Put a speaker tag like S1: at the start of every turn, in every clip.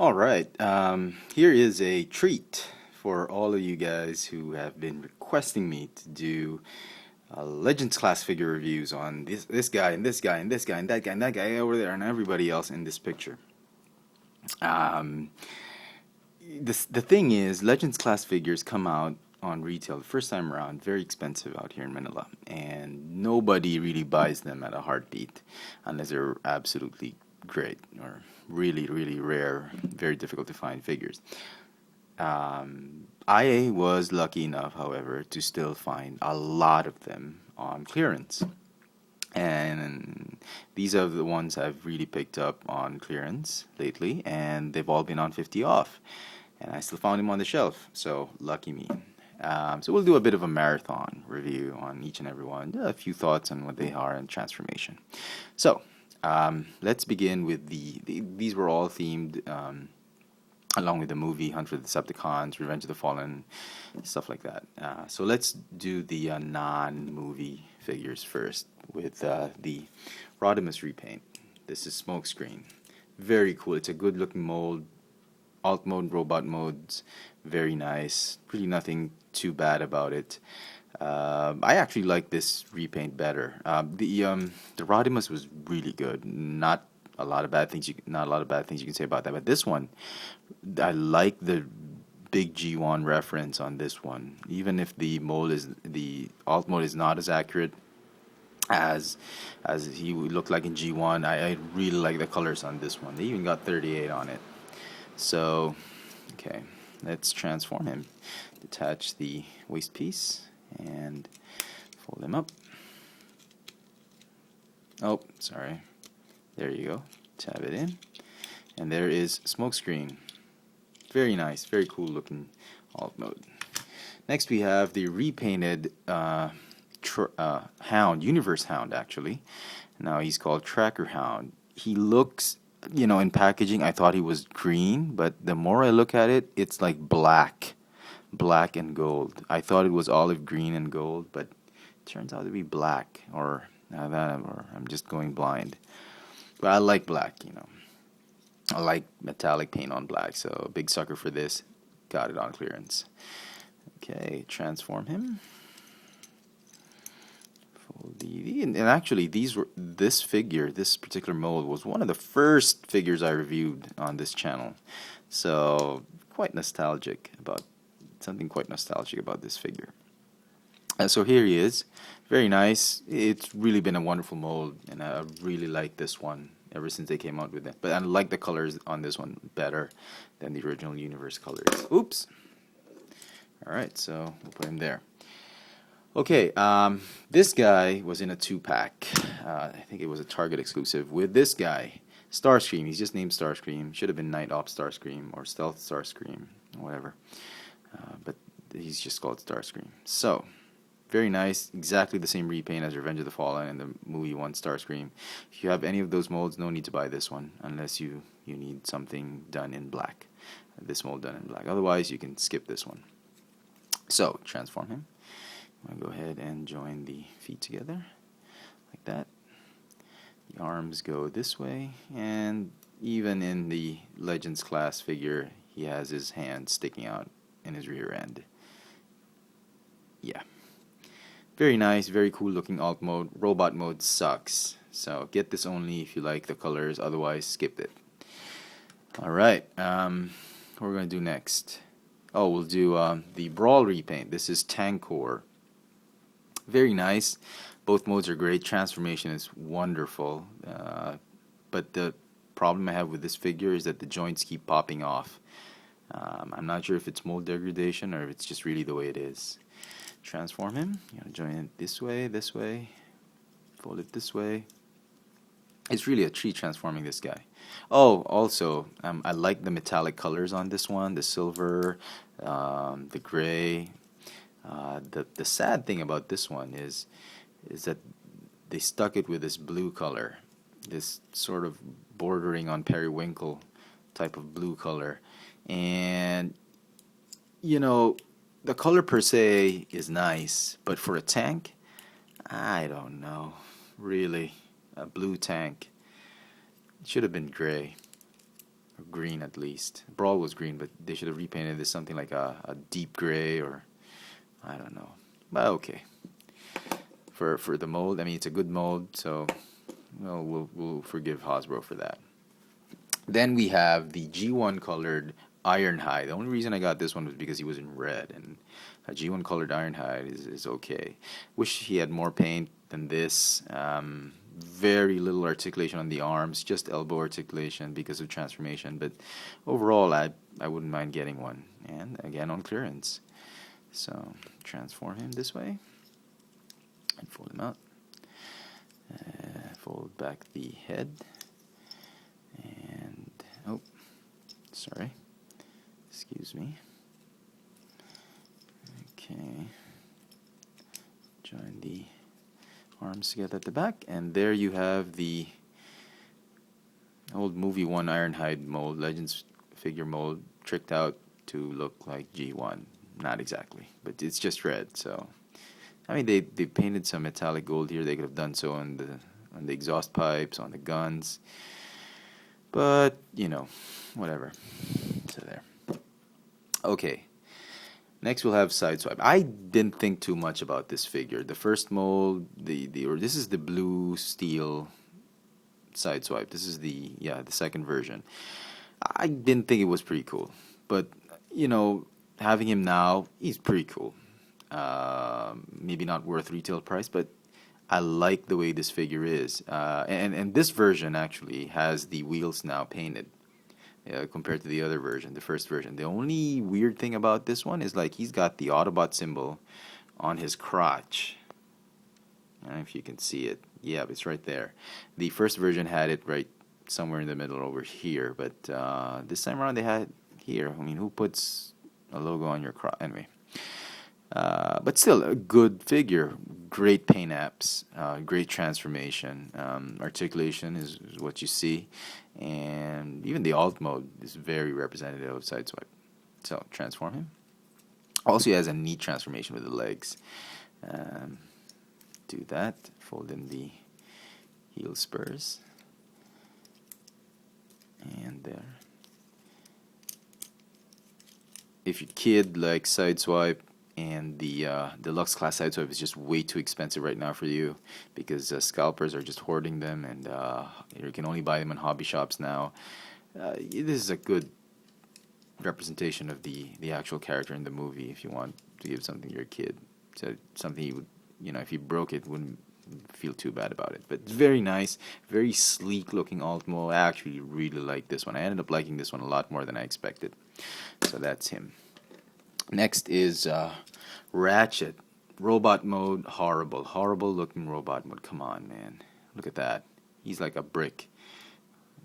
S1: All right, here is a treat for all of you guys who have been requesting me to do Legends class figure reviews on this guy and this guy and this guy and that guy and that guy over there and everybody else in this picture. Um, the thing is, Legends class figures come out on retail the first time around, very expensive out here in Manila, and nobody really buys them at a heartbeat unless they're absolutely great or really, really rare, very difficult to find figures. I was lucky enough, however, to still find a lot of them on clearance. And these are the ones I've really picked up on clearance lately, and they've all been on 50 off. And I still found them on the shelf, so lucky me. So we'll do a bit of a marathon review on each and every one, a few thoughts on what they are and transformation. So let's begin with these were all themed along with the movie Hunt for the Decepticons, Revenge of the Fallen, stuff like that. So let's do the non-movie figures first with the Rodimus repaint. This is Smokescreen. Very cool. It's a good-looking mold. Alt mode, robot modes, very nice. Really nothing too bad about it. I actually like this repaint better. The Rodimus was really good. Not a lot of bad things you can say about that. But this one, I like the big G1 reference on this one. Even if the alt mode is not as accurate as he would look like in G1, I really like the colors on this one. They even got 38 on it. So, okay, let's transform him. Detach the waist piece and fold him up. Oh, sorry. There you go. Tab it in. And there is Smokescreen. Very nice, very cool looking alt mode. Next we have the repainted Hound, Universe Hound actually. Now he's called Tracker Hound. He looks, in packaging I thought he was green, but the more I look at it, it's like black and gold. I thought it was olive green and gold, but it turns out to be black, or I'm just going blind. But I like black. I like metallic paint on black, so big sucker for this. Got it on clearance. Okay, transform him. And actually, this particular mold was one of the first figures I reviewed on this channel. So something quite nostalgic about this figure. So here he is, very nice. It's really been a wonderful mold, and I really like this one ever since they came out with it. But I like the colors on this one better than the original Universe colors. Oops. All right, so we'll put him there. Okay, this guy was in a 2-pack. I think it was a Target exclusive with this guy, Starscream. He's just named Starscream. Should have been Night Ops Starscream or Stealth Starscream, whatever. But he's just called Starscream. So, very nice. Exactly the same repaint as Revenge of the Fallen and the movie one Starscream. If you have any of those molds, no need to buy this one unless you need something done in black. This mold done in black. Otherwise, you can skip this one. So, transform him. I'm going to go ahead and join the feet together like that. The arms go this way, and even in the Legends class figure, he has his hand sticking out in his rear end. Yeah. Very nice, very cool looking alt mode. Robot mode sucks. So get this only if you like the colors, otherwise skip it. Alright, what we're going to do next? Oh, we'll do the Brawl repaint. This is Tankor. Very nice. Both modes are great. Transformation is wonderful. But the problem I have with this figure is that the joints keep popping off. I'm not sure if it's mold degradation or if it's just really the way it is. Transform him. You gotta join it this way, fold it this way. It's really a treat transforming this guy. Oh, also, I like the metallic colors on this one, the silver, the gray. The sad thing about this one is that they stuck it with this blue color, this sort of bordering on periwinkle type of blue color, and the color per se is nice, but for a tank, I don't know, really, a blue tank. It should have been gray. or green at least. Brawl was green, but they should have repainted this something like a deep gray, or I don't know. But okay. For the mold, I mean, it's a good mold, so well, we'll forgive Hasbro for that. Then we have the G1 colored Ironhide. The only reason I got this one was because he was in red, and a G1 colored Ironhide is okay. Wish he had more paint than this. Very little articulation on the arms, just elbow articulation because of transformation. But overall, I wouldn't mind getting one. And again, on clearance. So transform him this way and fold him out. Fold back the head. And oh, sorry. Excuse me. Okay. Join the arms together at the back, and there you have the old movie 1 Ironhide mold, Legends figure mold, tricked out to look like G1. Not exactly, but it's just red. So, I mean, they painted some metallic gold here. They could have done so on the exhaust pipes, on the guns, but you know, whatever. So there. Okay. Next we'll have Sideswipe. I didn't think too much about this figure. The first mold, this is the blue steel Sideswipe. This is the second version. I didn't think it was pretty cool, but you know, having him now, he's pretty cool. Maybe not worth retail price, but I like the way this figure is. And this version actually has the wheels now painted. Compared to the other version, the first version. The only weird thing about this one is like he's got the Autobot symbol on his crotch. I don't know if you can see it. Yeah, it's right there. The first version had it right somewhere in the middle over here, but this time around they had it here. I mean, who puts a logo on your crotch? Anyway. But still, a good figure. Great paint apps, great transformation. Articulation is what you see. And even the alt mode is very representative of Sideswipe. So, transform him. Also, he has a neat transformation with the legs. Do that. Fold in the heel spurs. And there. If your kid likes Sideswipe, and the deluxe class Sideswipe is just way too expensive right now for you because scalpers are just hoarding them, and you can only buy them in hobby shops now. This is a good representation of the actual character in the movie if you want to give something to your kid. So something he would, you know, if he broke it, wouldn't feel too bad about it. But it's very nice, very sleek looking Altmo. I actually really like this one. I ended up liking this one a lot more than I expected. So that's him. Next is Ratchet. Robot mode, horrible. Horrible looking robot mode. Come on, man. Look at that. He's like a brick.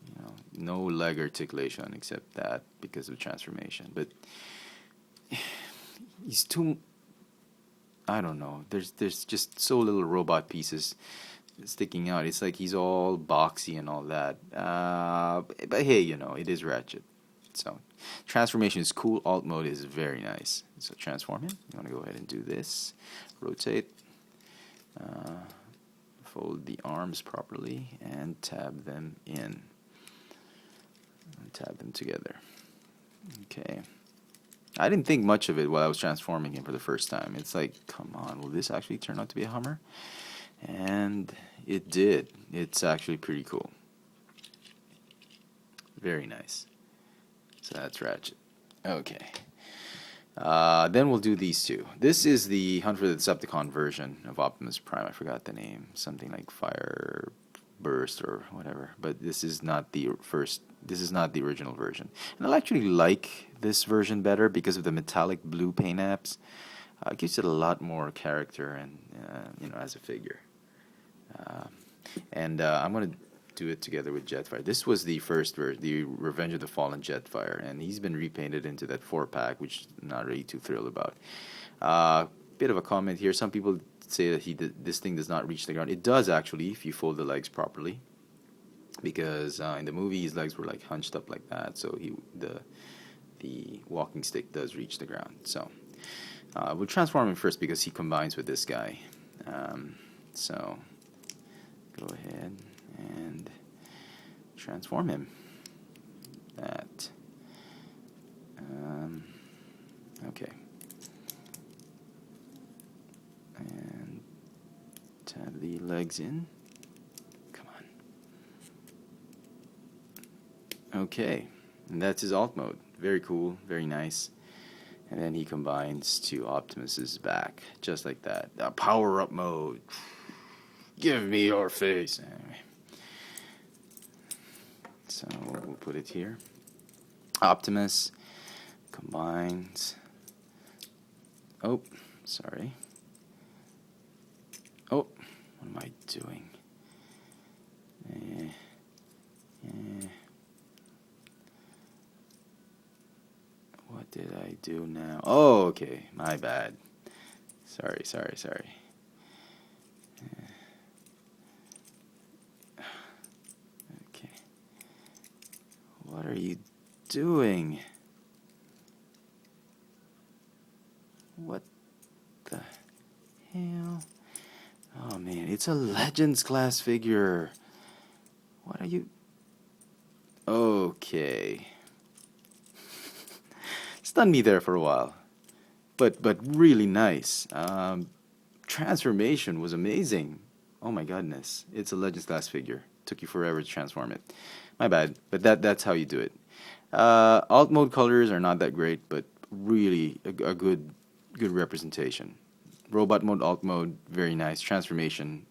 S1: You know, no leg articulation except that because of transformation. But he's too... I don't know. There's just so little robot pieces sticking out. It's like he's all boxy and all that. But hey, you know, it is Ratchet. So, transformation is cool. Alt mode is very nice. So, transform him. You want to go ahead and do this. Rotate. Fold the arms properly and tab them in. And tab them together. Okay. I didn't think much of it while I was transforming him for the first time. It's like, come on, will this actually turn out to be a Hummer? And it did. It's actually pretty cool. Very nice. So that's Ratchet. Okay. Then we'll do these two. This is the Hunt for the Decepticon version of Optimus Prime. I forgot the name. Something like Fire Burst or whatever. But this is not the first. This is not the original version. And I actually like this version better because of the metallic blue paint apps. It gives it a lot more character and you know, as a figure. I'm gonna do it together with Jetfire. This was the first version, the Revenge of the Fallen Jetfire, and he's been repainted into that 4-pack, which I'm not really too thrilled about. Bit of a comment here. Some people say that this thing does not reach the ground. It does actually, if you fold the legs properly, because in the movie his legs were like hunched up like that, so the walking stick does reach the ground. So we'll transform him first because he combines with this guy. So go ahead and transform him. that. Okay. And tab the legs in. Come on. Okay. And that's his alt mode. Very cool, very nice. And then he combines to Optimus's back, just like that. Power up mode. Give me your face. Anyway. So we'll put it here. Optimus combines. Oh, sorry. Oh, what am I doing? What did I do now? Oh, okay, my bad. Sorry. Okay. What are you doing? What the hell? Oh man, it's a Legends class figure. What are you? Okay. Stunned me there for a while, but really nice. Transformation was amazing. Oh my goodness, it's a Legends class figure. Took you forever to transform it. My bad, but that's how you do it. Alt mode colors are not that great, but really a good representation. Robot mode, alt mode, very nice. Transformation,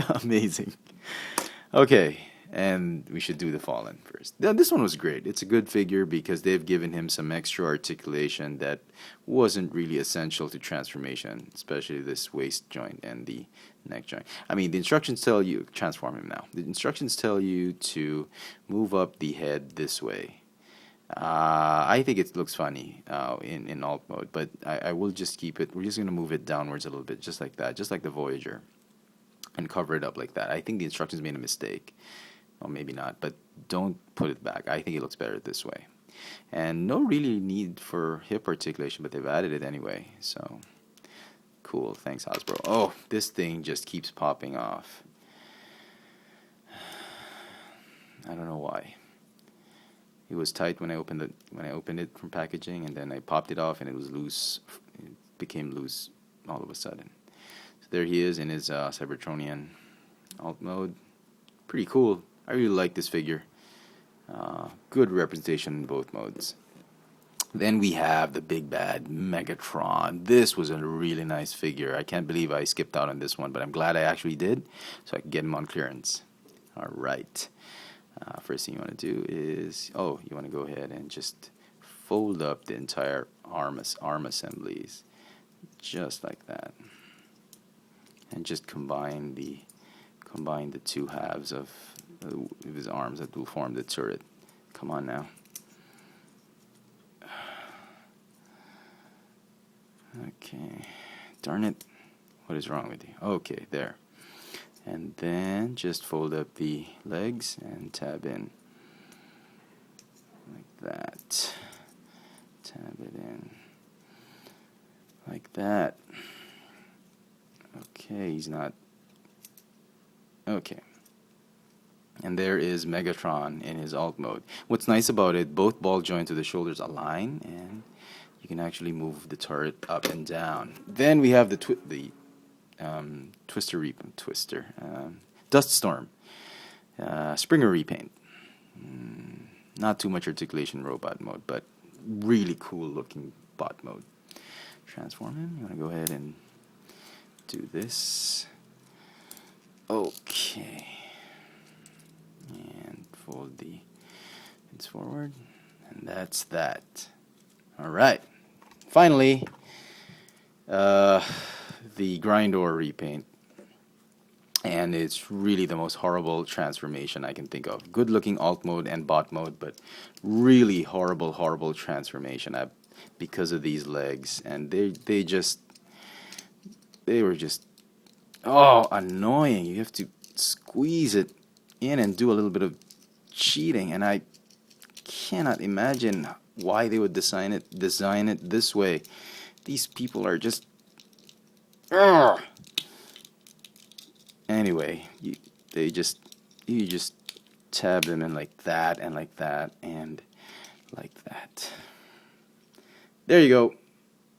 S1: amazing. Okay, and we should do the Fallen first. This one was great. It's a good figure because they've given him some extra articulation that wasn't really essential to transformation, especially this waist joint and the neck joint. I mean, the instructions tell you, transform him now. The instructions tell you to move up the head this way. I think it looks funny in alt mode, but I will just keep it. We're just going to move it downwards a little bit, just like that, just like the Voyager, and cover it up like that. I think the instructions made a mistake. Well, maybe not, but don't put it back. I think it looks better this way. And no really need for hip articulation, but they've added it anyway, so cool. Thanks, Hasbro. Oh, this thing just keeps popping off. I don't know why. It was tight when I opened it from packaging, and then I popped it off, and it was loose. It became loose all of a sudden. So there he is in his Cybertronian alt mode. Pretty cool. I really like this figure. Good representation in both modes. Then we have the big bad Megatron. This was a really nice figure. I can't believe I skipped out on this one, but I'm glad I actually did, so I can get him on clearance. All right. First thing you want to do is, you want to go ahead and just fold up the entire arm assemblies, just like that, and just combine the two halves of his arms that will form the turret. Come on now. Okay. Darn it. What is wrong with you? Okay, there. And then just fold up the legs and tab in like that. Tab it in like that. Okay, he's not. Okay. And there is Megatron in his alt mode. What's nice about it, both ball joints of the shoulders align, and you can actually move the turret up and down. Then we have the Dust Storm, Springer repaint. Not too much articulation robot mode, but really cool looking bot mode. Transform him. You want to go ahead and do this. Okay. And fold the heads forward, and that's that. All right. Finally, the Grindor repaint. And it's really the most horrible transformation I can think of. Good looking alt mode and bot mode, but really horrible transformation because of these legs. And they were just annoying. You have to squeeze it in and do a little bit of cheating, and I cannot imagine why they would design it this way. These people are just Anyway, you just tab them in like that, and There you go.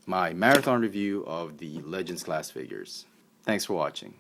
S1: My marathon review of the Legends class figures. Thanks for watching.